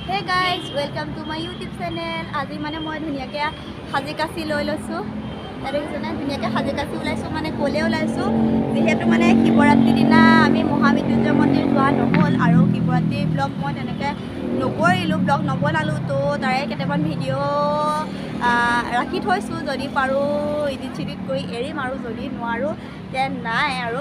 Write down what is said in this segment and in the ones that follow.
Hey guys, welcome to my YouTube channel. আজি মানে মই ধুনিয়াকে হাজি কাছি লৈ লৈছো। আৰু এজনে ধুনিয়াকে হাজি কাছি ওলাইছো মানে কোলে ওলাইছো। যেহেতু মানে শিৱৰাত্ৰি দিনা আমি মহামৃত্যুঞ্জয় মন্দিৰ যোৱা নহল আৰু শিৱৰাত্ৰি ব্লগ মই তেনেকে নকৰিলো, ব্লগ নবনালো, তো তাৰে কেইটামান ভিডিঅ' ৰাখি থৈছো। যদি পাৰো এডিট কৰি এৰিম আৰু যদি নোৱাৰো তে নাই আৰু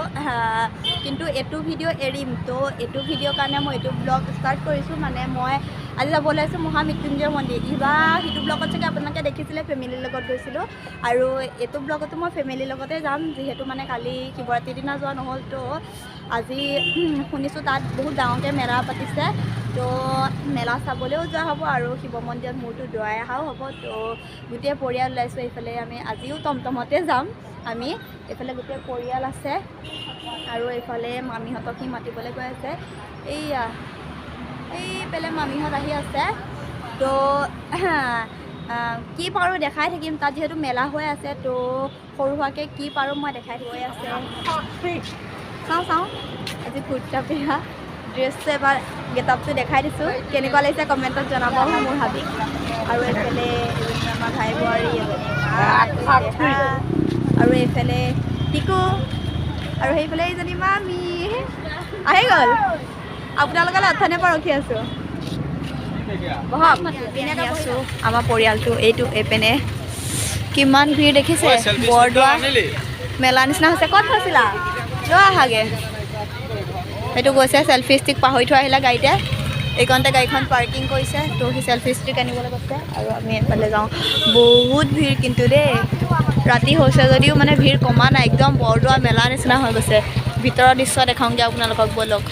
কিন্তু এইটো ভিডিঅ' এৰিম। তো এইটো ভিডিঅ'ৰ কাৰণে মই এইটো ব্লগ ষ্টাৰ্ট কৰিছোঁ। মানে মই আজি যাব ওলাইছোঁ মহামৃত্যুঞ্জয় মন্দিৰ। ইবাৰ সিটো ব্লগত চাগে আপোনালোকে দেখিছিলে ফেমিলিৰ লগত গৈছিলোঁ, আৰু এইটো ব্লগতো মই ফেমিলিৰ লগতে যাম, যিহেতু মানে কালি শিৱৰাত্ৰিৰ দিনা যোৱা নহ'ল। তো আজি শুনিছোঁ তাত বহুত ডাঙৰকৈ মেলা পাতিছে, তো মেলা চাবলৈও যোৱা হ'ব আৰু শিৱ মন্দিৰত মূৰটো দোৱাই অহাও হ'ব। তো গোটেই পৰিয়াল ওলাইছোঁ। এইফালে আমি আজিও টমটমতে যাম। আমি এইফালে গোটেই পৰিয়াল আছে আৰু এইফালে মামীহঁতক সি মাতিবলৈ গৈ আছে। এইফালে মামীহঁত আহি আছে। তো কি পাৰোঁ দেখাই থাকিম, তাত যিহেতু মেলা হৈ আছে। তো সৰু সুৰাকৈ কি পাৰোঁ মই দেখাই গৈ আছে। চাওঁ আজি কুৰ্তা পিন্ধা ড্ৰেছটো এবাৰ গেটআপটো দেখাই দিছোঁ, কেনেকুৱা লাগিছে কমেণ্টত জনাব মোৰ হাবিক। আৰু এইফালে এজনী আমাৰ ভাই বোৱাৰী, আৰু এইফালে টিকু, আৰু সেইফালে এইজনী মামী আহি গ'ল। আপোনালোকে অথনিৰ পৰা ৰখি আছোঁ। বহক পিনে আছোঁ আমাৰ পৰিয়ালটো। এইপিনে কিমান ভিৰ দেখিছে, বৰদোৱা মেলা নিচিনা হৈছে। ক'ত থৈছিলা লৈ আহাগে। সেইটো গৈছে চেল্ফি ষ্টিক পাহৰি থৈ আহিলে গাড়ীতে। এইকণতে গাড়ীখন পাৰ্কিং কৰিছে, তো সি চেল্ফি ষ্টিক আনিবলৈ গৈছে আৰু আমি এইফালে যাওঁ। বহুত ভিৰ কিন্তু দেই, ৰাতি হৈছে যদিও মানে ভিৰ কমা নাই, একদম বৰদোৱা মেলা নিচিনা হৈ গৈছে। ভিতৰৰ দৃশ্য দেখাওঁগৈ আপোনালোকক, ব'লক।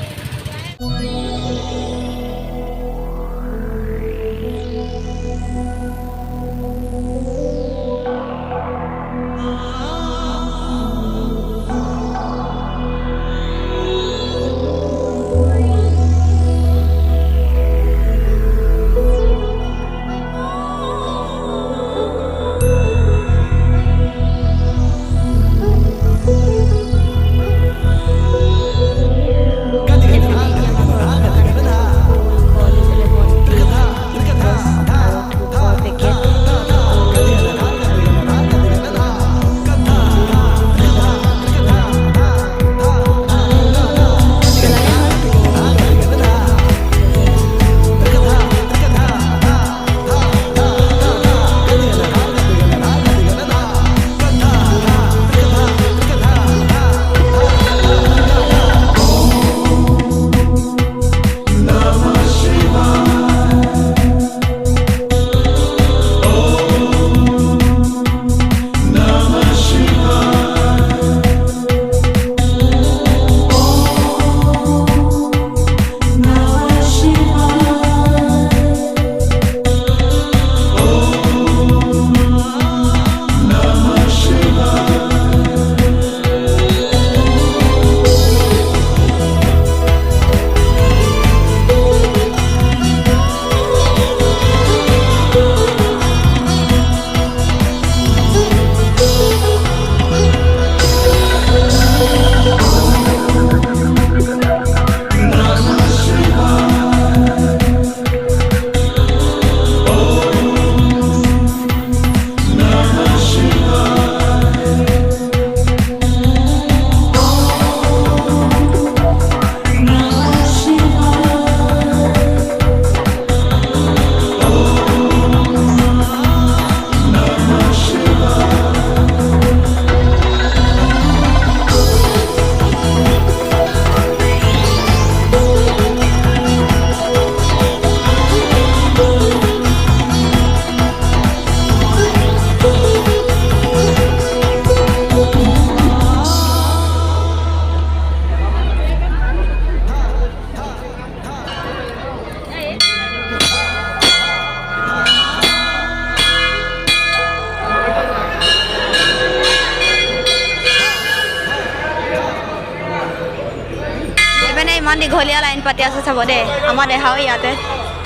ইমান দীঘলীয়া লাইন পাতি আছে চাব দেই। আমাৰ দেহাও ইয়াতে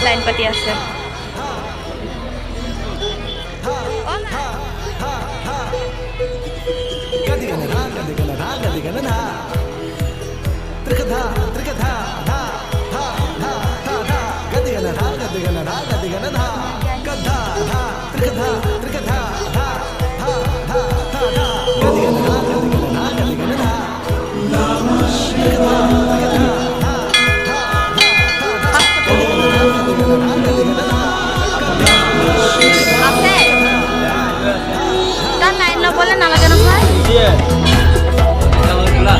লাইন পাতি আছে। Kan lain lo boleh nalaga nama? Iya. Jangan gila.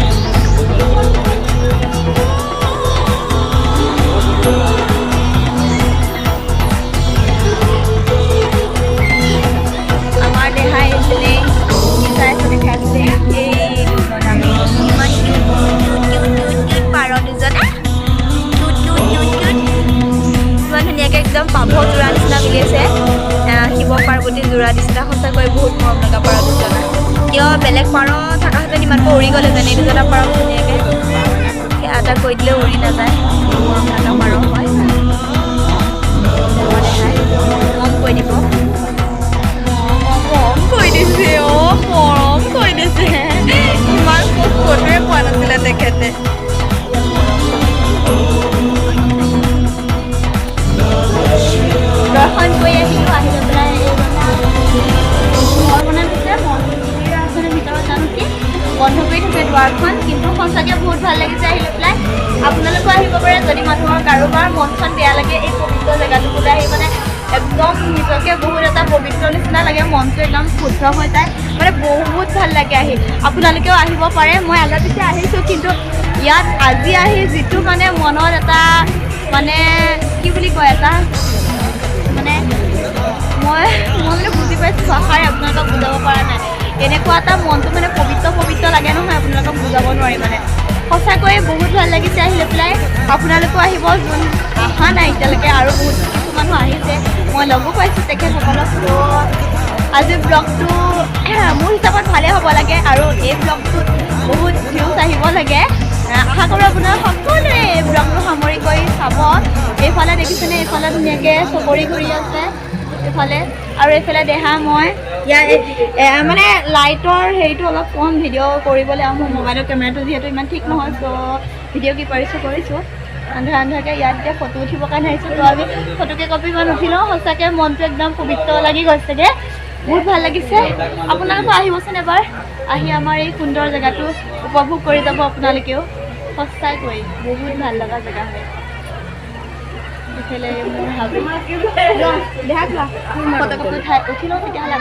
Amar dehai sini kita sini kasih nami iman cute paro di sana cute ইমান ধুনীয়াকৈ একদম পাভ যোৰা নিচিনা মিলি আছে শিৱ পাৰ্বতী যোৰা নিচিনা সঁচাকৈ বহুত মৰম লগা পাৰ দুজনা কিয় বেলেগ পাৰ থকাহেঁতেন ইমানকৈ উৰি গ'লেহেঁতেন এই দুজনা পাৰ ধুনীয়াকৈ সেয়া এটা কৈ দিলেও উৰি নাযায় মৰম লগা পাৰ হয় মৰম কৈ দিব মৰম কৈ দিছে মৰম কৈ দিছে ইমান ফটোৱে পোৱা নাছিলে তেখেতে দৰ্শন কৰি আহিলোঁ আহি লৈ পেলাই ঘৰ বনাই দিছে মন্দিৰ আছে ভিতৰত জানো কি বন্ধ কৰি থৈছে দুৱাৰখন কিন্তু সঁচাকৈ বহুত ভাল লাগিছে আহি লৈ পেলাই আপোনালোকো আহিব পাৰে যদি মানুহৰ কাৰোবাৰ মনখন বেয়া লাগে এই পবিত্ৰ জেগাটোলৈ আহি মানে একদম নিজকে বহুত এটা পবিত্ৰ নিচিনা লাগে মনটো একদম শুদ্ধ হৈ যায় মানে বহুত ভাল লাগে আহি আপোনালোকেও আহিব পাৰে মই আগৰ পিছে আহিছোঁ কিন্তু ইয়াত আজি আহি যিটো মানে মনত এটা মানে কি বুলি কয় এটা মানে মই মানে বুজি পাইছোঁ ভাষাৰে আপোনালোকক বুজাব পৰা নাই এনেকুৱা এটা মনটো মানে পবিত্ৰ লাগে নহয় আপোনালোকক বুজাব নোৱাৰি মানে সঁচাকৈয়ে বহুত ভাল লাগিছে আহি লৈ পেলাই আপোনালোকো আহিব যোন অহা নাই এতিয়ালৈকে আৰু বহুত কিছু মানুহ আহিছে মই লগো পাইছোঁ তেখেতসকলক তো আজিৰ ব্লগটো মোৰ হিচাপত ভালেই হ'ব লাগে আৰু এই ব্লগটোত বহুত ভিউজ আহিব লাগে আশা কৰোঁ আপোনাৰ সকলোৱে এই ব্লগটো সামৰি কৰি চাব এইফালে দেখিছেনে এইফালে ধুনীয়াকৈ চকৰি ঘূৰি আছে এইফালে আৰু এইফালে দেহা মই ইয়াৰ মানে লাইটৰ হেৰিটো অলপ কম ভিডিঅ' কৰিবলৈ আৰু মোৰ মোবাইলৰ কেমেৰাটো যিহেতু ইমান ঠিক নহয় ত' ভিডিঅ' কি কৰিছোঁ আন্ধাৰকৈ ইয়াত এতিয়া ফটো উঠিবৰ কাৰণে আহিছোঁ ত' আমি ফটোকে কপি ইমান উঠিলওঁ সঁচাকৈ মনটো একদম পবিত্ৰ লাগি গৈছেগৈ বহুত ভাল লাগিছে আপোনালোকো আহিবচোন এবাৰ আহি আমাৰ এই সুন্দৰ জেগাটো উপভোগ কৰি যাব আপোনালোকেও সঁচাকৈ বহুত ভাল লগা জেগা হয় এইফালে মোৰ হাবি দেখাক লোৱা ফটো কপি উঠি লওঁ তেতিয়াহ'লে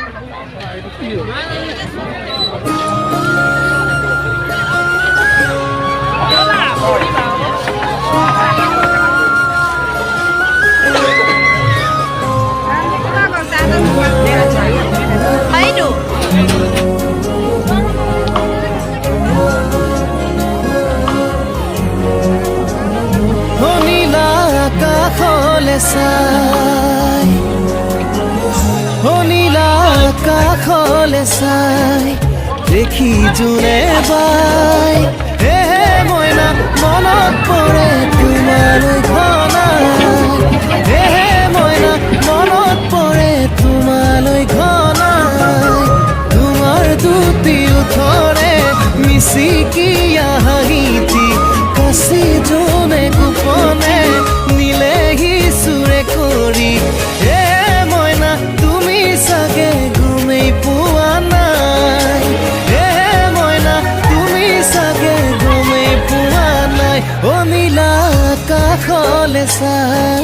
নীলা আকাশলে চাই দেখি যোনে বাই হে মইনা মনত পৰে তোমালৈ ঘনাই হে মইনা মনত পৰে তোমালৈ ঘনাই তোমাৰ দুটি ওঠৰে মিচিকিয়া হাঁহিটি কাচি যোনে গোপনে নিলেহি চুৰে কৰি হে মইনা তুমি চাগে গমেই পোৱা নাই হে মইনা তুমি চাগে গমেই পোৱা নাই অ নীলা আকাশলে চাই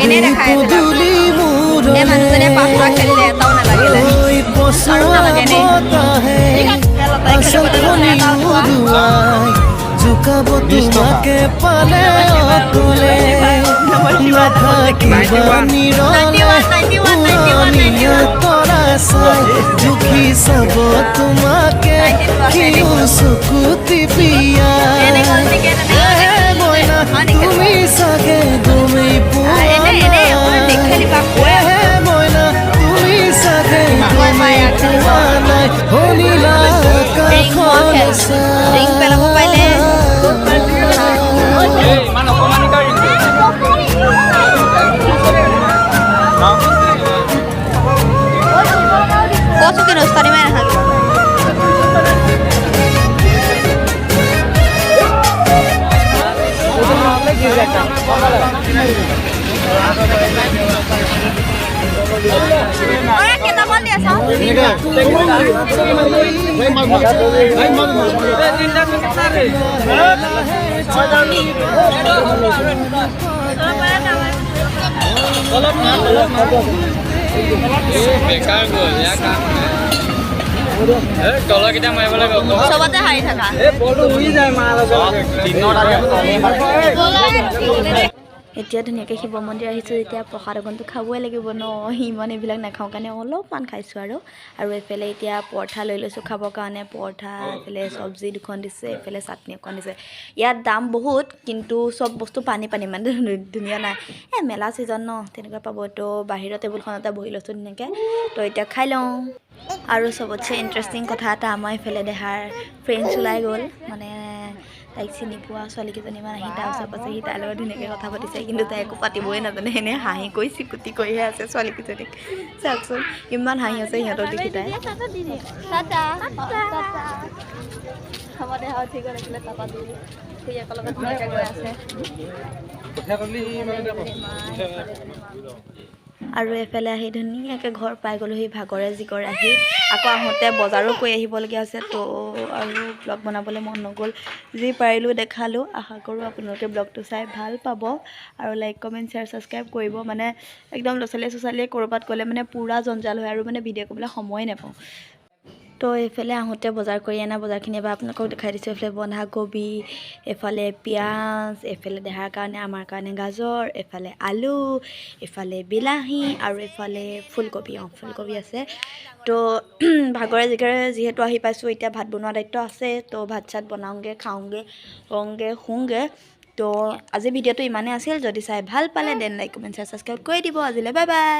এনে দেখাই মানুহজনে পাঁচটা খেলিলে এটাও নালাগিলে আৰু নালাগে জোকাব তোমাকে পালে অকলে নাথাকিবা নিৰলে তৰা চাই জুখি চাব তোমাকে সিও চকু টিপিয়া মইনা তুমি চাগে গমেই পোৱা নাই মইনা তুমি চাগে গমেই পোৱা নাই শুনিলা কাষলে চাই Kosong que no está ni menos aquí. Ahora que estamos de eso. বেকাৰ গ'ল ইয়াৰ কাম তলৰ কেইটা মাৰিবলৈ গ'ল চবতে হাৰি থাকা এতিয়া ধুনীয়াকৈ শিৱ মন্দিৰ আহিছোঁ যেতিয়া প্ৰসাদ অকণটো খাবই লাগিব ন ইমান এইবিলাক নাখাওঁ কাৰণে অলপমান খাইছোঁ আৰু এইফালে এতিয়া পৰঠা লৈ লৈছোঁ খাবৰ কাৰণে পৰঠা এইফালে চব্জি দুখন দিছে এইফালে চাটনি অকণ দিছে ইয়াত দাম বহুত কিন্তু চব বস্তু পানী মানে ধুনীয়া নাই মেলা ছিজন ন তেনেকুৱা পাব তো বাহিৰৰ টেবুলখনতে বহি লৈছোঁ ধুনীয়াকৈ তো এতিয়া খাই লওঁ আৰু চবতছে ইণ্টাৰেষ্টিং কথা এটা আমাৰ এইফালে দেহাৰ ফ্ৰেণ্ডছ ওলাই গ'ল মানে তাইক চিনি পোৱা ছোৱালীকেইজনীমান আহি তাৰ ওচৰ পাছে সি তাইৰ লগত ধুনীয়াকৈ কথা পাতিছে কিন্তু তাই একো পাতিবই নাজানে এনেই হাঁহি কৰি চিকুটি কৰিহে আছে ছোৱালীকেইজনীক চাওকচোন ইমান হাঁহি আছে সিহঁতক দেখি তাই হ'ব দে আৰু ঠিক লাগিলে টাটা দি খুৰীয়েকৰ লগত ধুনীয়াকৈ গৈ আছে আৰু এইফালে আহি ধুনীয়াকৈ ঘৰ পাই গ'লোহি ভাগৰে জিগৰে আহি আকৌ আহোঁতে বজাৰো কৰি আহিবলগীয়া হৈছে তো আৰু ব্লগ বনাবলৈ মন নগ'ল যি পাৰিলোঁ দেখালোঁ আশা কৰোঁ আপোনালোকে ব্লগটো চাই ভাল পাব আৰু লাইক কমেণ্ট শ্বেয়াৰ ছাবস্ক্ৰাইব কৰিব মানে একদম ল'ৰা ছোৱালীয়ে ক'ৰবাত গ'লে মানে পূৰা জঞ্জাল হয় আৰু মানে ভিডিঅ' কৰিবলৈ সময় নাপাওঁ তো এইফালে আহোঁতে বজাৰ কৰি অনা বজাৰখিনি এবাৰ আপোনালোকক দেখাই দিছোঁ এইফালে বন্ধাকবি এইফালে পিঁয়াজ এইফালে দেহাৰ কাৰণে আমাৰ কাৰণে গাজৰ এইফালে আলু এইফালে বিলাহী আৰু এইফালে ফুলকবি আছে তো ভাগৰে জিগৰে যিহেতু আহি পাইছোঁ এতিয়া ভাত বনোৱা দায়িত্ব আছে তো ভাত চাত বনাওঁগৈ খাওঁগৈ শুওঁগৈ তো আজি ভিডিঅ'টো ইমানেই আছিল যদি চাই ভাল পালে দেন লাইক কমেণ্ট শ্বেয়াৰ ছাবস্ক্ৰাইব কৰি দিব আজিলৈ বাই বাই